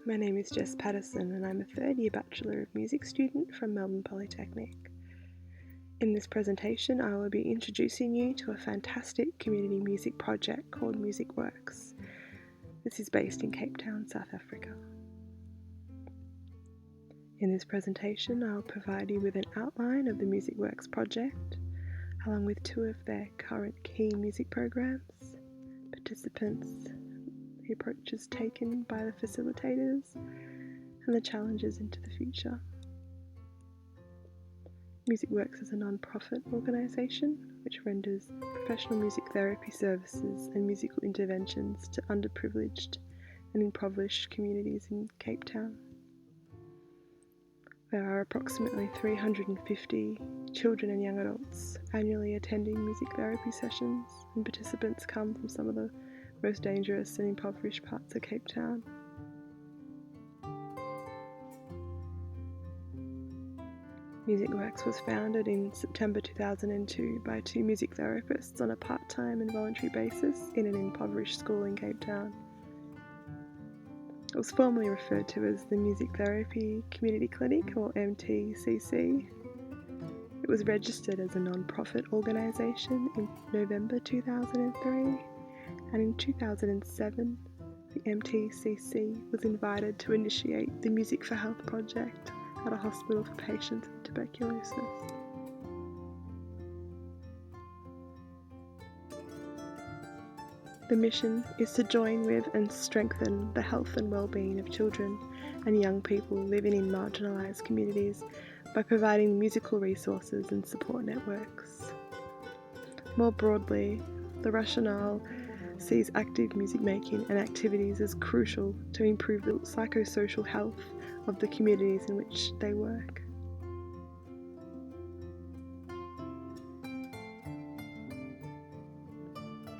My name is Jess Patterson and I'm a third-year Bachelor of Music student from Melbourne Polytechnic. In this presentation, I will be introducing you to a fantastic community music project called Music Works. This is based in Cape Town, South Africa. In this presentation, I will provide you with an outline of the Music Works project, along with two of their current key music programs, participants, the approaches taken by the facilitators, and the challenges into the future. Music Works is a non-profit organisation which renders professional music therapy services and musical interventions to underprivileged and impoverished communities in Cape Town. There are approximately 350 children and young adults annually attending music therapy sessions, and participants come from some of the most dangerous and impoverished parts of Cape Town. Music Works was founded in September 2002 by two music therapists on a part-time and voluntary basis in an impoverished school in Cape Town. It was formerly referred to as the Music Therapy Community Clinic, or MTCC. It was registered as a non-profit organisation in November 2003, and in 2007 the MTCC was invited to initiate the Music for Health project at a hospital for patients with tuberculosis. The mission is to join with and strengthen the health and well-being of children and young people living in marginalised communities by providing musical resources and support networks. More broadly, the rationale sees active music making and activities as crucial to improve the psychosocial health of the communities in which they work.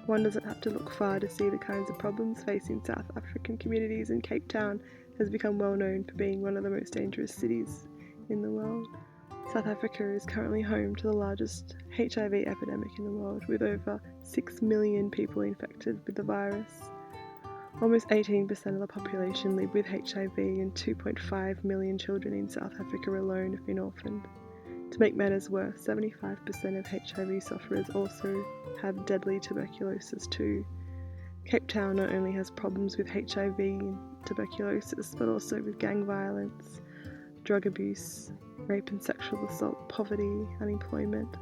One doesn't have to look far to see the kinds of problems facing South African communities, and Cape Town has become well known for being one of the most dangerous cities in the world. South Africa is currently home to the largest HIV epidemic in the world, with over 6 million people infected with the virus. Almost 18% of the population live with HIV, and 2.5 million children in South Africa alone have been orphaned. To make matters worse, 75% of HIV sufferers also have deadly tuberculosis too. Cape Town not only has problems with HIV and tuberculosis, but also with gang violence, drug abuse, rape and sexual assault, poverty, unemployment.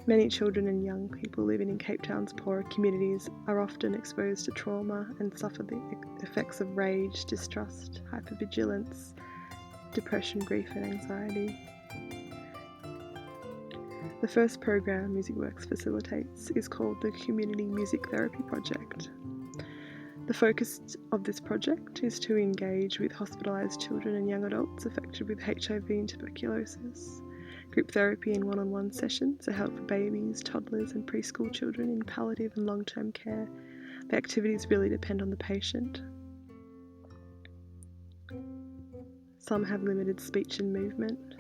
Many children and young people living in Cape Town's poorer communities are often exposed to trauma and suffer the effects of rage, distrust, hypervigilance, depression, grief and anxiety. The first program Music Works facilitates is called the Community Music Therapy Project. The focus of this project is to engage with hospitalised children and young adults affected with HIV and tuberculosis. Group therapy and one-on-one sessions are held for babies, toddlers and preschool children in palliative and long-term care. The activities really depend on the patient. Some have limited speech and movement.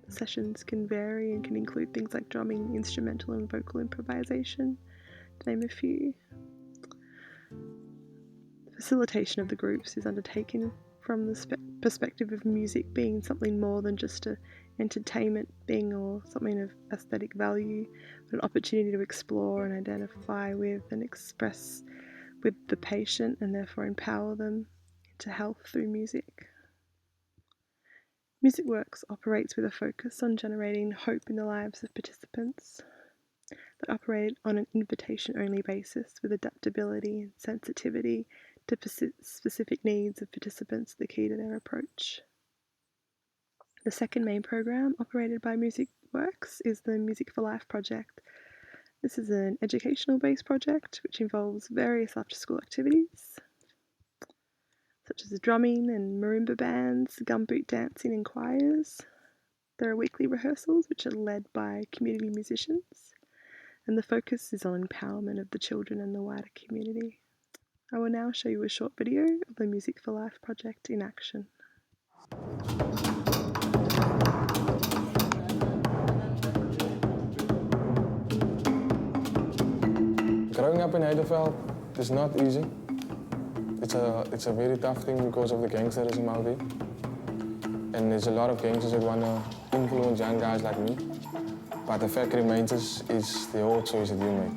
Sessions can vary and can include things like drumming, instrumental and vocal improvisation, to name a few. Facilitation of the groups is undertaken from the perspective of music being something more than just an entertainment thing or something of aesthetic value, but an opportunity to explore and identify with and express with the patient and therefore empower them into health through music. Music Works operates with a focus on generating hope in the lives of participants that operate on an invitation-only basis with adaptability and sensitivity to specific needs of participants, the key to their approach. The second main program operated by Music Works is the Music for Life project. This is an educational-based project which involves various after-school activities, such as drumming and marimba bands, gumboot dancing and choirs. There are weekly rehearsals which are led by community musicians, and the focus is on empowerment of the children and the wider community. I will now show you a short video of the Music for Life project in action. Growing up in Heidelberg is not easy. it's a very tough thing because of the gangsterism out there. And there's a lot of gangsters that want to influence young guys like me. But the fact remains is the whole choice that you make.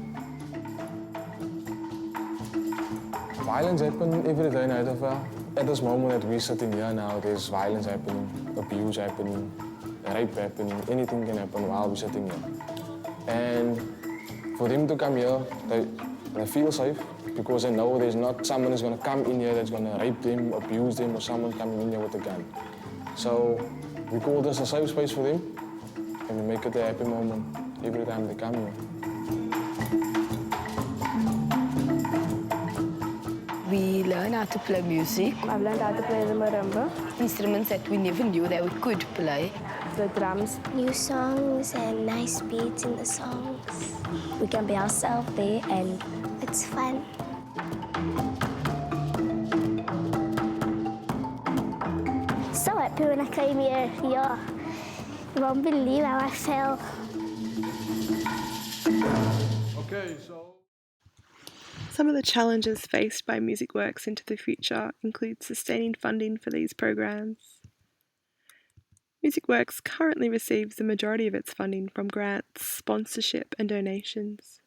Violence happens every day in Nightafel. At this moment that we're sitting here now, there's violence happening, abuse happening, rape happening, anything can happen while we're sitting here. And for them to come here, they feel safe because they know there's not someone who's going to come in here that's going to rape them, abuse them, or someone coming in here with a gun. So we call this a safe space for them, and we make it a happy moment every time they come here. We learn how to play music. I've learned how to play the marimba. Instruments that we never knew that we could play. The drums. New songs and nice beats in the songs. We can be ourselves there and It's fun. So happy when I came here. Yeah. You won't believe how I felt. Okay, so... Some of the challenges faced by MusicWorks into the future include sustaining funding for these programs. MusicWorks currently receives the majority of its funding from grants, sponsorship and donations.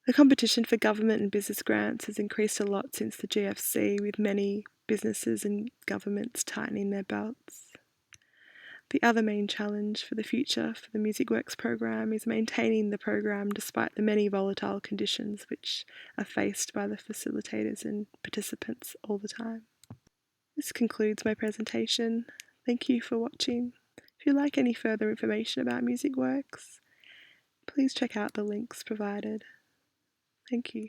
The competition for government and business grants has increased a lot since the GFC, with many businesses and governments tightening their belts. The other main challenge for the future for the MusicWorks program is maintaining the program despite the many volatile conditions which are faced by the facilitators and participants all the time. This concludes my presentation. Thank you for watching. If you'd like any further information about MusicWorks, please check out the links provided. Thank you.